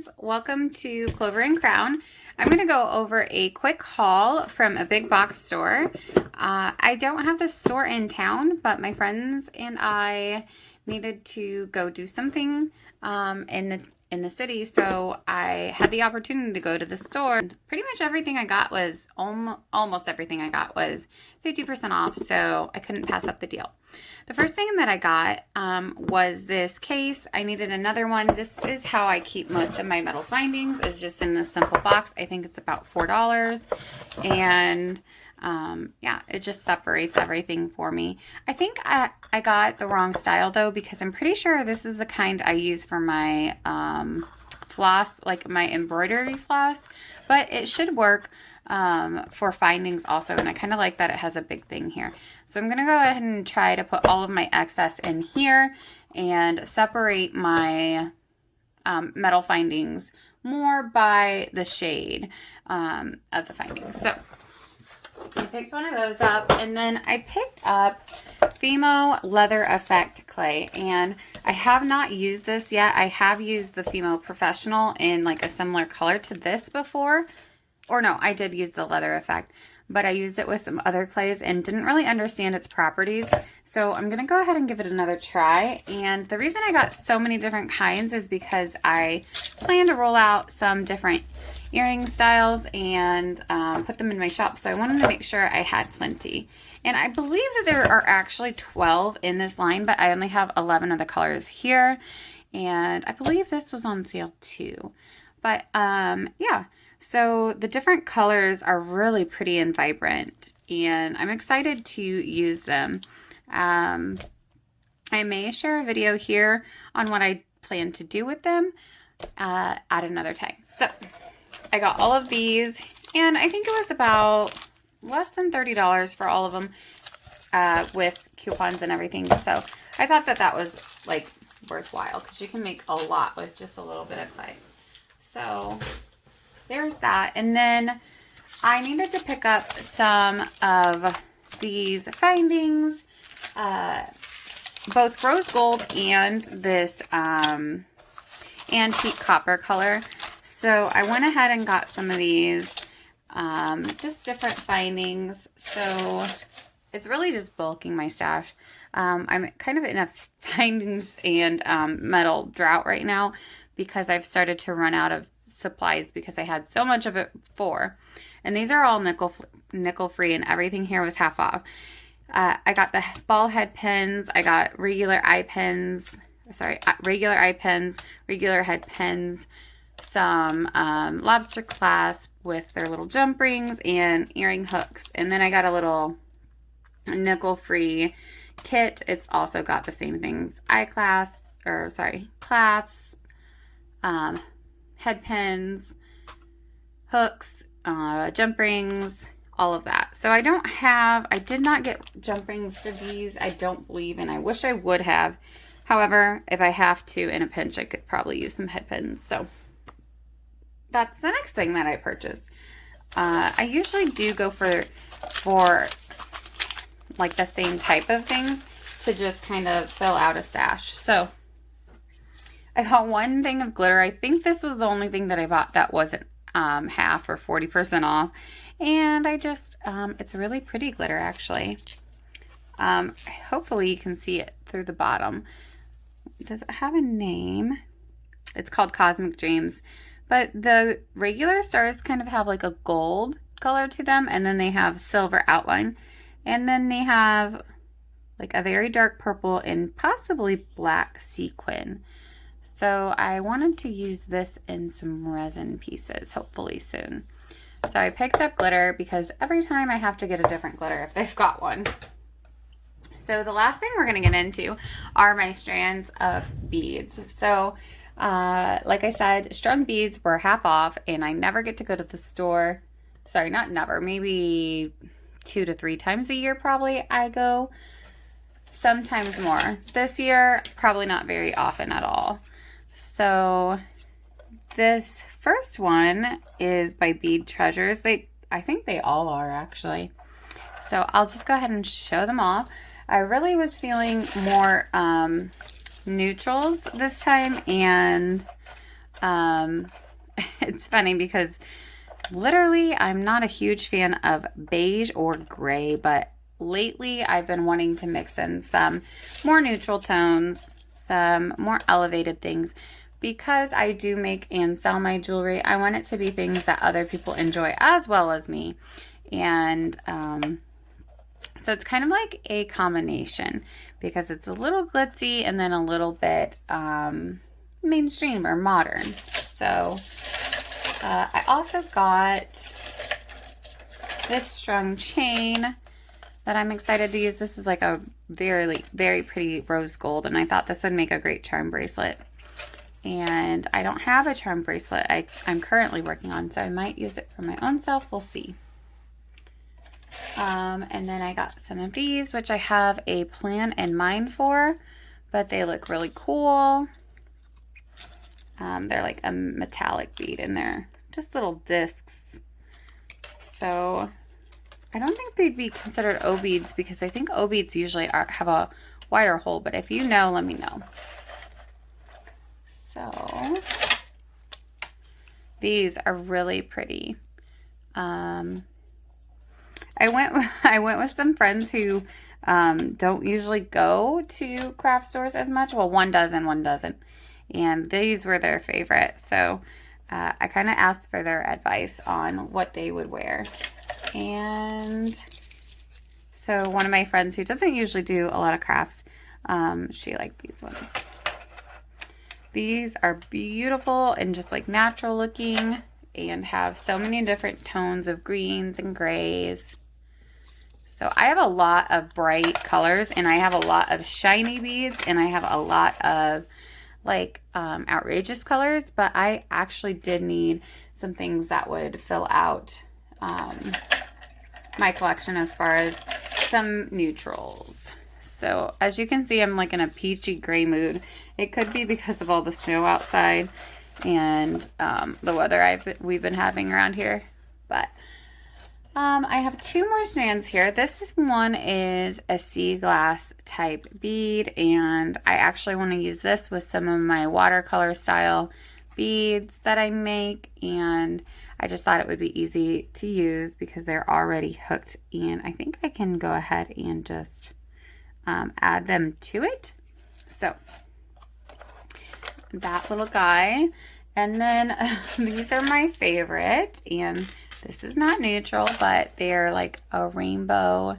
friends, welcome to Clover and Crown. I'm going to go over a quick haul from a big box store. I don't have the store in town, but my friends and I needed to go do something in the city, so I had the opportunity to go to the store. Pretty much everything I got was almost everything I got was 50% off, so I couldn't pass up the deal. The first thing that I got was this case. I needed another one. This is how I keep most of my metal findings, is just in this simple box. I think it's about $4, and yeah, it just separates everything for me. I think I got the wrong style though, because I'm pretty sure this is the kind I use for my floss, like my embroidery floss, but it should work for findings also, and I kind of like that it has a big thing here. So I'm gonna go ahead and try to put all of my excess in here and separate my metal findings more by the shade of the findings. So I picked one of those up, and then I picked up FIMO Leather Effect Clay, and I have not used this yet. I have used the FIMO Professional in like a similar color to this before. Or no, I did use the Leather Effect, but I used it with some other clays and didn't really understand its properties. So I'm going to go ahead and give it another try. And the reason I got so many different kinds is because I plan to roll out some different earring styles and put them in my shop. So I wanted to make sure I had plenty. And I believe that there are actually 12 in this line, but I only have 11 of the colors here. And I believe this was on sale too. But yeah. So the different colors are really pretty and vibrant, and I'm excited to use them. I may share a video here on what I plan to do with them at another time. So I got all of these, and I think it was about less than $30 for all of them with coupons and everything. So I thought that that was like worthwhile, because you can make a lot with just a little bit of clay. So there's that. And then I needed to pick up some of these findings, both rose gold and this antique copper color. So I went ahead and got some of these, just different findings. So it's really just bulking my stash. I'm kind of in a findings and metal drought right now, because I've started to run out of supplies because I had so much of it before. And these are all nickel free, and everything here was half off. I got the ball head pins. I got regular eye pins, regular head pins, some lobster clasp with their little jump rings and earring hooks. And then I got a little nickel free kit. It's also got the same things: clasps, head pins, hooks, jump rings, all of that. So I did not get jump rings for these, I don't believe, and I wish I would have. However, if I have to in a pinch, I could probably use some head pins. So that's the next thing that I purchased. I usually do go for like the same type of things to just kind of fill out a stash. So I got one thing of glitter. I think this was the only thing that I bought that wasn't half or 40% off. And I just, it's really pretty glitter actually. Hopefully you can see it through the bottom. Does it have a name? It's called Cosmic Dreams. But the regular stars kind of have like a gold color to them, and then they have silver outline. And then they have like a very dark purple and possibly black sequin. So I wanted to use this in some resin pieces, hopefully soon. So I picked up glitter because every time I have to get a different glitter if they've got one. So the last thing we're going to get into are my strands of beads. So like I said, strung beads were half off, and I never get to go to the store. Sorry, not never, maybe 2 to 3 times a year probably I go. Sometimes more. This year, probably not very often at all. So this first one is by Bead Treasures. I think they all are actually. So I'll just go ahead and show them off. I really was feeling more neutrals this time, and It's funny because literally I'm not a huge fan of beige or gray, but lately I've been wanting to mix in some more neutral tones, some more elevated things. Because I do make and sell my jewelry, I want it to be things that other people enjoy as well as me. And so it's kind of like a combination because it's a little glitzy and then a little bit mainstream or modern. So I also got this strung chain that I'm excited to use. This is like a very, very pretty rose gold, and I thought this would make a great charm bracelet. And I don't have a charm bracelet I'm currently working on, so I might use it for my own self. We'll see. And then I got some of these, which I have a plan in mind for, but they look really cool. They're like a metallic bead, and they're just little discs. So I don't think they'd be considered O beads because I think O beads usually have a wider hole, but if you know, let me know. So these are really pretty. I went with some friends who don't usually go to craft stores as much. Well, one does and one doesn't. And these were their favorite. So I kind of asked for their advice on what they would wear. And so one of my friends who doesn't usually do a lot of crafts, she liked these ones. These are beautiful and just like natural looking and have so many different tones of greens and grays. So I have a lot of bright colors, and I have a lot of shiny beads, and I have a lot of like outrageous colors, but I actually did need some things that would fill out my collection as far as some neutrals. So as you can see, I'm like in a peachy gray mood. It could be because of all the snow outside and the weather we've been having around here. But I have two more strands here. This one is a sea glass type bead, and I actually want to use this with some of my watercolor style beads that I make, and I just thought it would be easy to use because they're already hooked, and I think I can go ahead and just add them to it. So that little guy, and then these are my favorite, and this is not neutral, but they're like a rainbow,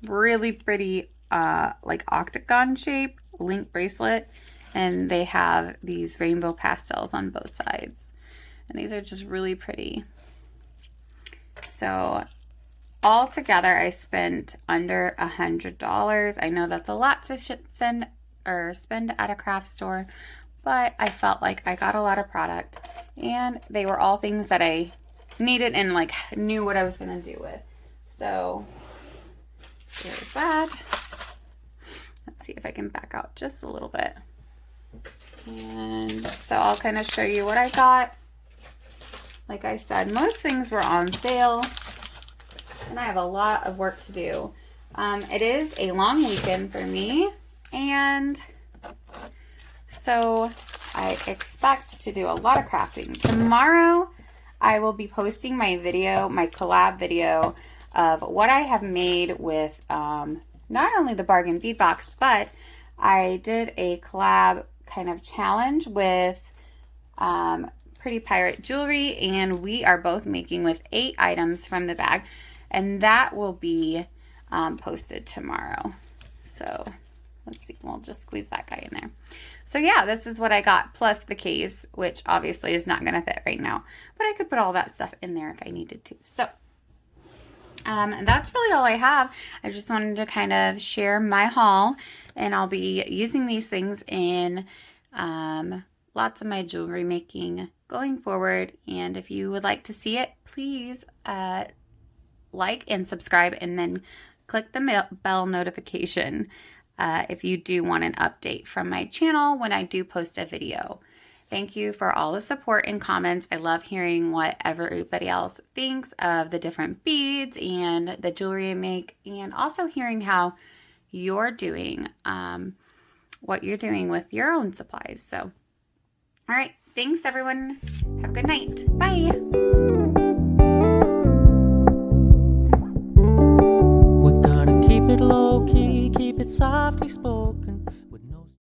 really pretty like octagon shape link bracelet, and they have these rainbow pastels on both sides, and these are just really pretty. So all together, I spent under $100. I know that's a lot to spend at a craft store, but I felt like I got a lot of product, and they were all things that I needed and like knew what I was going to do with. So there's that. Let's see if I can back out just a little bit. And so I'll kind of show you what I got. Like I said, most things were on sale, and I have a lot of work to do. It is a long weekend for me, and so I expect to do a lot of crafting. Tomorrow, I will be posting my video, my collab video of what I have made with not only the bargain bead box, but I did a collab kind of challenge with Pretty Pirate Jewelry, and we are both making with 8 items from the bag, and that will be posted tomorrow. So let's see, we'll just squeeze that guy in there. So yeah, this is what I got, plus the case, which obviously is not going to fit right now, but I could put all that stuff in there if I needed to. So that's really all I have. I just wanted to kind of share my haul, and I'll be using these things in lots of my jewelry making going forward. And if you would like to see it, please like and subscribe, and then click the bell notification if you do want an update from my channel when I do post a video. Thank you for all the support and comments. I love hearing what everybody else thinks of the different beads and the jewelry I make, and also hearing how you're doing, what you're doing with your own supplies. So, all right, Thanks, everyone. Have a good night. Bye. We're gonna keep it low key, keep it softly spoken.